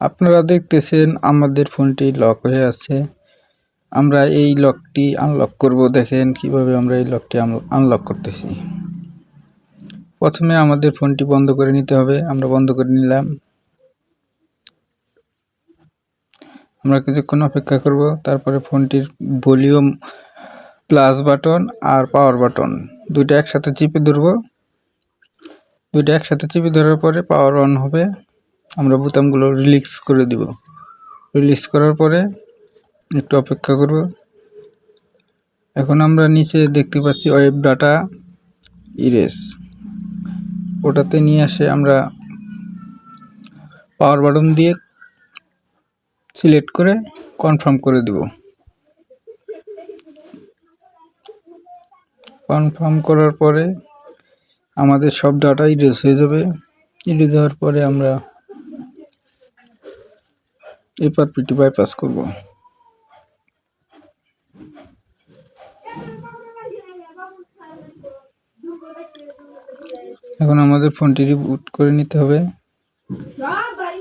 আপনারা দেখতেছেন আমাদের ফোনটি লক হয়ে আছে। আমরা এই লকটি আনলক করব। দেখেন কিভাবে আমরা এই লকটি আনলক করতেছি। প্রথমে আমাদের ফোনটি বন্ধ করে নিতে হবে। আমরা বন্ধ করে নিলাম। আমরা কিছুক্ষণ অপেক্ষা করব। তারপরে ফোনটির ভলিউম প্লাস বাটন আর পাওয়ার বাটন দুইটা একসাথে চিপে ধরব। দুইটা একসাথে চিপে ধরার পরে পাওয়ার অন হবে। আমরা বোতামগুলো রিলিজ করে দিব। রিলিজ করার পরে একটু অপেক্ষা করব। এখন আমরা নিচে দেখতে পাচ্ছি ওয়েব ডাটা ইরেজ, ওটাতে নিয়ে আসে আমরা পাওয়ার বাটন দিয়ে সিলেক্ট করে কনফার্ম করে দেব। কনফার্ম করার পরে আমাদের সব ডাটা ইরেজ হয়ে যাবে। ইরেজ হওয়ার পরে আমরা এপারপিটি বাইপাস করব। এখন আমাদের ফোনটি রিবুট করে নিতে হবে।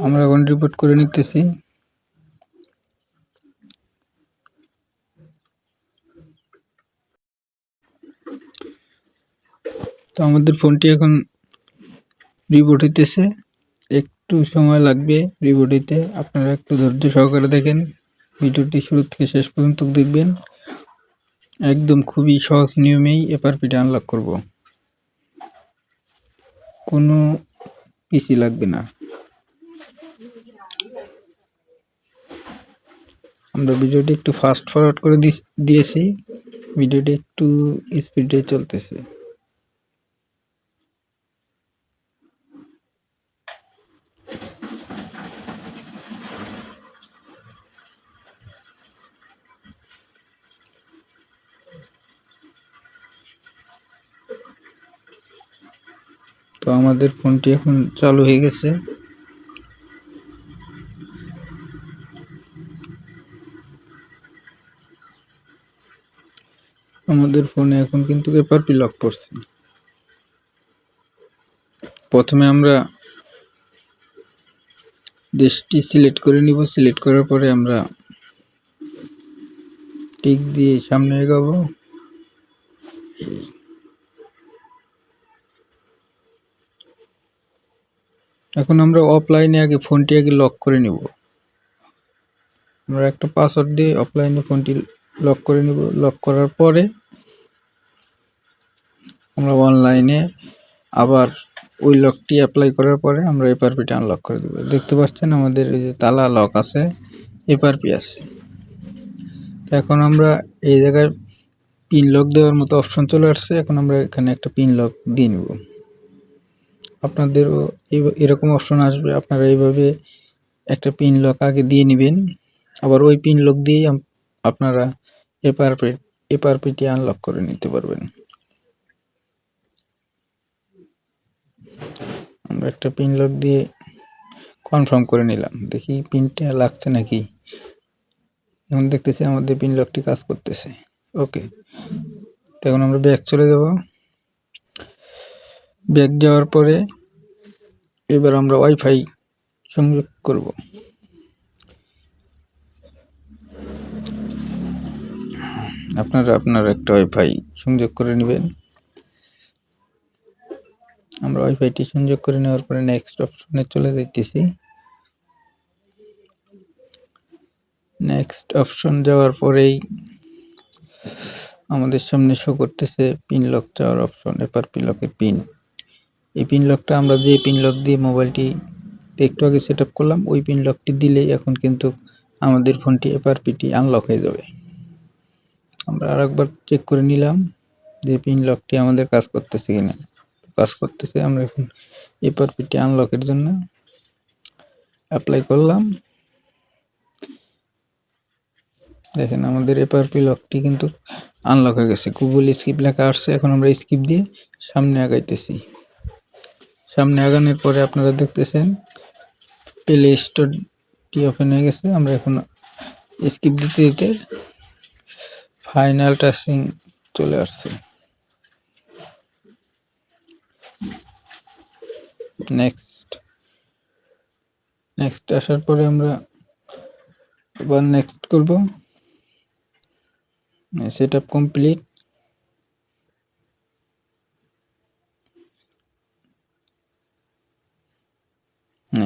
আমরা এখন রিবুট করে নিতেছি। তো আমাদের ফোনটি এখন রিবুট হইতেছে। একটু সময় লাগবে রিবুট হইতে। আপনারা একটু ধৈর্য সহকারে দেখেন। ভিডিওটি শুরু থেকে শেষ পর্যন্ত দেখবেন। একদম খুবই সহজ নিয়মেই এপারপিটি আনলক করব। কোনো পিসি লাগবে না। আমরা ভিডিওটি একটু ফাস্ট ফরওয়ার্ড করে দিয়েছি। ভিডিওটি একটু স্পিডে চলতেছে। তো আমাদের ফোনটি এখন চালু হয়ে গেছে। আমাদের ফোনে এখন কিন্তু এপারপি লক করছে। প্রথমে আমরা দেশটি সিলেক্ট করে নিব। সিলেক্ট করার পরে আমরা টিক দিয়ে সামনে এগোবো। এখন আমরা অফলাইনে আগে ফোনটি লক করে নিব। আমরা একটা পাসওয়ার্ড দিয়ে অফলাইনে ফোনটি লক করে নিব। লক করার পরে আমরা অনলাইনে আবার ওই লকটি অ্যাপ্লাই করার পরে আমরা এপারপিটি আনলক করে দেব। দেখতে পাচ্ছেন আমাদের এই যে তালা লক আছে, এপারপি আছে। এখন আমরা এই জায়গায় পিন লক দেওয়ার মতো অপশন চলে আসছে। এখন আমরা এখানে একটা পিন লক দিয়ে নিব। আপনাদেরও এরকম অপশন আসবে। আপনারা এইভাবে একটা পিন লক আগে দিয়ে নেবেন। আবার ওই পিন লক দিয়েই আপনারা এপারপিটি আনলক করে নিতে পারবেন। আমরা একটা পিন লক দিয়ে কনফার্ম করে নিলাম। দেখি পিনটা লাগছে নাকি। এখন দেখতেছি আমাদের পিন লকটি কাজ করতেছে। ওকে, এখন আমরা ব্যাক চলে যাব। ব্যাক যাওয়ার পরে এবার আমরা ওয়াইফাই সংযোগ করব। আপনারা একটা ওয়াইফাই সংযোগ করে নেবেন। আমরা ওয়াইফাইটি সংযোগ করে নেওয়ার পরে নেক্সট অপশনে চলে যাইতেছি। নেক্সট অপশন যাওয়ার পরেই আমাদের সামনে শো করতেছে পিন লক চাওয়ার অপশন, এপারপি লকের পিন। এই পিন লকটা আমরা যে পিন লক দিয়ে মোবাইলটি একটু আগে সেট আপ করলাম, ওই পিন লকটি দিলেই এখন কিন্তু আমাদের ফোনটি এপারপিটি আনলক হয়ে যাবে। আমরা আরেকবার চেক করে নিলাম যে পিন লকটি আমাদের কাজ করতেছে কিনা। কাজ করতেছে। আমরা এখন এপারপিটি আনলকের জন্য অ্যাপ্লাই করলাম। দেখেন আমাদের এপারপি লকটি কিন্তু আনলক হয়ে গেছে। গুগল স্কিপ লেখা আসছে। এখন আমরা স্কিপ দিয়ে সামনে আগাইতেছি। সামনে আগানোর পরে আপনারা দেখতেছেন প্লে স্টোরটি ওপেন হয়ে গেছে। আমরা এখন স্কিপ দিতে দিতে ফাইনাল টাচিং চলে আসছে। নেক্সট নেক্সট আসার পরে আমরা আবার নেক্সট করব। Setup complete.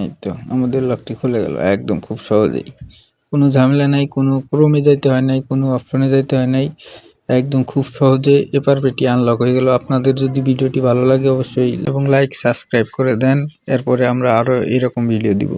এই তো আমাদের লকটি খুলে গেল একদম খুব সহজেই। কোনো ঝামেলা নাই, কোনো ক্রোমে যাইতে হয় নাই, কোনো অপশনে যাইতে হয় নাই। একদম খুব সহজে এপারপেটি আনলক হয়ে গেল। আপনাদের যদি ভিডিওটি ভালো লাগে অবশ্যই এবং লাইক সাবস্ক্রাইব করে দেন। এরপরে আমরা আরও এরকম ভিডিও দিব।